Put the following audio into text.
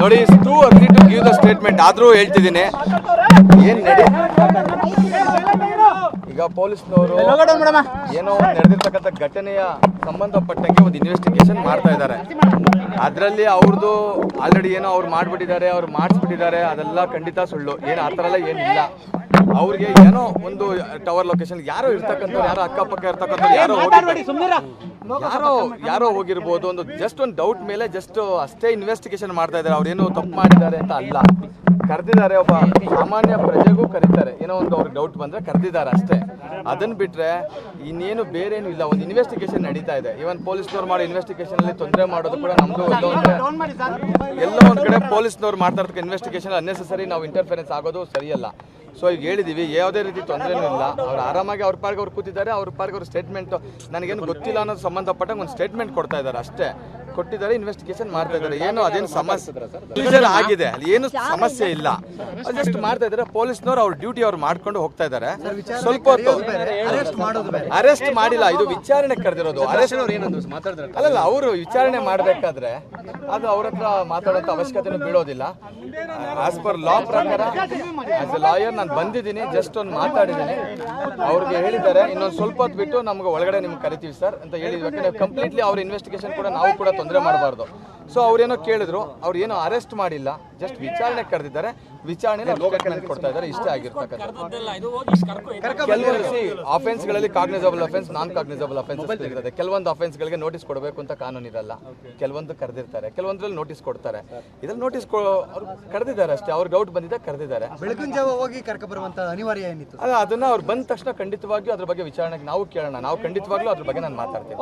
ನೋಡಿ, too early to give the statement. ಆದರೂ ಹೇಳ್ತಿದ್ದೀನಿ, ಏನು ಈಗ ಪೊಲೀಸ್ನವರು ಏನೋ ನಡೆದಿರ್ತಕ್ಕಂಥ ಘಟನೆಯ ಸಂಬಂಧಪಟ್ಟಂಗೆ ಒಂದು ಇನ್ವೆಸ್ಟಿಗೇಷನ್ ಮಾಡ್ತಾ ಇದ್ದಾರೆ. ಅದರಲ್ಲಿ ಅವ್ರದ್ದು ಆಲ್ರೆಡಿ ಏನೋ ಅವ್ರು ಮಾಡಿಬಿಟ್ಟಿದ್ದಾರೆ, ಅವ್ರು ಮಾಡಿಸ್ಬಿಟ್ಟಿದ್ದಾರೆ, ಅದೆಲ್ಲ ಖಂಡಿತ ಸುಳ್ಳು. ಏನು ಆ ಥರ ಎಲ್ಲ ಏನಿಲ್ಲ. ಅವ್ರಿಗೆ ಏನೋ ಒಂದು ಟವರ್ ಲೊಕೇಶನ್ ಯಾರೋ ಇರ್ತಕ್ಕಂಥವ್ರು, ಯಾರೋ ಅಕ್ಕಪಕ್ಕ ಇರ್ತಕ್ಕಂಥವ್ರು ಯಾರೋ ಹೋಗಿರ್ಬೋದು. ಒಂದು ಜಸ್ಟ್ ಒಂದು ಡೌಟ್ ಮೇಲೆ ಜಸ್ಟ್ ಅಷ್ಟೇ ಇನ್ವೆಸ್ಟಿಗೇಷನ್ ಮಾಡ್ತಾ ಇದ್ದಾರೆ. ಅವ್ರೇನು ತಪ್ಪು ಮಾಡಿದ್ದಾರೆ ಅಂತ ಅಲ್ಲ, ಕರೆದಿದ್ದಾರೆ. ಒಬ್ಬ ಸಾಮಾನ್ಯ ಪ್ರಜೆಗೂ ಕರೀತಾರೆ, ಏನೋ ಒಂದು ಅವ್ರಿಗೆ ಡೌಟ್ ಬಂದರೆ ಕರೆದಿದ್ದಾರೆ ಅಷ್ಟೇ. ಅದನ್ನು ಬಿಟ್ಟರೆ ಇನ್ನೇನು ಬೇರೆ ಏನು ಇಲ್ಲ. ಒಂದು ಇನ್ವೆಸ್ಟಿಗೇಷನ್ ನಡೀತಾ ಇದೆ. ಇವನ್ ಪೊಲೀಸ್ನವ್ರು ಮಾಡೋ ಇನ್ವೆಸ್ಟಿಗೇಷನಲ್ಲಿ ತೊಂದರೆ ಮಾಡೋದು ಕೂಡ ನಮ್ಮದು ಎಲ್ಲೋ ಒಂದು ಕಡೆ ಪೊಲೀಸ್ನವ್ರು ಮಾಡ್ತಾ ಇರ್ತಕ್ಕ ಇನ್ವೆಸ್ಟಿಗೇಷನ್ ಅನ್ನೆಸೆಸರಿ ನಾವು ಇಂಟರ್ಫಿರೆನ್ಸ್ ಆಗೋದು ಸರಿಯಲ್ಲ. ಸೊ ಈಗ ಹೇಳಿದ್ದೀವಿ, ಯಾವುದೇ ರೀತಿ ತೊಂದರೆನೂ ಇಲ್ಲ. ಅವ್ರು ಆರಾಮಾಗಿ ಅವ್ರ ಪಾರ್ಗೆ ಅವ್ರು ಕೂತಿದ್ದಾರೆ. ಅವ್ರ ಪಾರ್ಗೆ ಅವ್ರ ಸ್ಟೇಟ್ಮೆಂಟ್ ನನಗೇನು ಗೊತ್ತಿಲ್ಲ ಅನ್ನೋದು ಸಂಬಂಧಪಟ್ಟಂಗೆ ಒಂದು ಸ್ಟೇಟ್ಮೆಂಟ್ ಕೊಡ್ತಾ ಇದ್ದಾರೆ ಅಷ್ಟೇ. ಕೊಟ್ಟಿದ್ದಾರೆ, ಇನ್ವೆಸ್ಟಿಗೇಷನ್ ಮಾಡ್ತಾ ಇದ್ದಾರೆ. ಏನು ಅದೇನು ಸಮಸ್ಯೆ ಆಗಿದೆ, ಅಲ್ಲಿ ಏನು ಸಮಸ್ಯೆ ಇಲ್ಲ. ಜಸ್ಟ್ ಮಾಡ್ತಾ ಇದ್ದಾರೆ. ಪೊಲೀಸ್ನವ್ರು ಅವ್ರ ಡ್ಯೂಟಿ ಅವ್ರು ಮಾಡ್ಕೊಂಡು ಹೋಗ್ತಾ ಇದ್ದಾರೆ. ಸ್ವಲ್ಪ ಹೊತ್ತು ಅರೆಸ್ಟ್ ಮಾಡಿಲ್ಲ, ಇದು ವಿಚಾರಣೆ ಕರೆದಿರೋದು. ಅಲ್ಲಲ್ಲ, ಅವರು ವಿಚಾರಣೆ ಮಾಡಬೇಕಾದ್ರೆ ಅದು ಅವ್ರ ಹತ್ರ ಮಾತಾಡೋಂಥ ಅವಶ್ಯಕತೆನೂ ಬೀಳೋದಿಲ್ಲ. ಆಸ್ ಪರ್ ಲಾ ಪ್ರಕಾರ ಆಸ್ ಎ ಲಾಯರ್ ನಾನು ಬಂದಿದ್ದೀನಿ, ಜಸ್ಟ್ ಒಂದು ಮಾತಾಡಿದ್ದೀನಿ. ಅವ್ರಿಗೆ ಹೇಳಿದ್ದಾರೆ ಇನ್ನೊಂದು ಸ್ವಲ್ಪ ಹೊತ್ತು ಬಿಟ್ಟು ನಮ್ಗೆ ಒಳಗಡೆ ನಿಮ್ಗೆ ಕರಿತೀವಿ ಸರ್ ಅಂತ ಹೇಳಿದ್ವಿ. ಯಾಕಂದ್ರೆ ಕಂಪ್ಲೀಟ್ಲಿ ಅವ್ರ ಇನ್ವೆಸ್ಟಿಗೇಷನ್ ಕೂಡ ನಾವು ಕೂಡ ತೊಂದರೆ ಮಾಡಬಾರ್ದು. ಸೊ ಅವ್ರೇನೋ ಕೇಳಿದ್ರು, ಅವ್ರು ಏನೋ ಅರೆಸ್ಟ್ ಮಾಡಿಲ್ಲ, ಜಸ್ಟ್ ವಿಚಾರಣೆ ಕರೆದಿದ್ದಾರೆ. ವಿಚಾರಣೆ ಕೊಡ್ತಾ ಇದ್ದಾರೆ. ಇಷ್ಟ ಆಗಿರ್ತಕ್ಕಂಥ ಕೆಲವೊಂದು ಅಫೆನ್ಸ್ಗಳಲ್ಲಿ ಕಾಗ್ನಿಸಬಲ್ ಅಫೆನ್ಸ್, ನಾನ್ ಕಾಗ್ನಿಸಬಲ್ ಅಫೆನ್ಸ್ ಇರ್ತದೆ. ಕೆಲವೊಂದು ಅಫೆನ್ಸ್ಗಳಿಗೆ ನೋಟಿಸ್ ಕೊಡಬೇಕು ಅಂತ ಕಾನೂನು ಇರಲ್ಲ. ಕೆಲವೊಂದು ಕರೆದಿರ್ತಾರೆ, ಕೆಲವೊಂದ್ರಲ್ಲಿ ನೋಟಿಸ್ ಕೊಡ್ತಾರೆ. ಇದ್ರಲ್ಲಿ ನೋಟಿಸ್ ಅವ್ರು ಕರೆದಿದ್ದಾರೆ ಅಷ್ಟೇ. ಅವ್ರ ಡೌಟ್ ಬಂದಿದ್ದ ಕರೆದಿದ್ದಾರೆ. ಬೆಳಗಿನ ಜಾವ ಹೋಗಿ ಕರ್ಕೊಂಡ್ಬರುವಂತ ಅನಿವಾರ್ಯ ಏನಿತ್ತು? ಅದನ್ನ ಅವ್ರು ಬಂದ ತಕ್ಷಣ ಖಂಡಿತವಾಗಿಯೂ ಅದ್ರ ಬಗ್ಗೆ ವಿಚಾರಣೆಗೆ ನಾವು ಕೇಳೋಣ. ನಾವು ಖಂಡಿತವಾಗ್ಲೂ ಅದ್ರ ಬಗ್ಗೆ ನಾನು ಮಾತಾಡ್ತೀನಿ.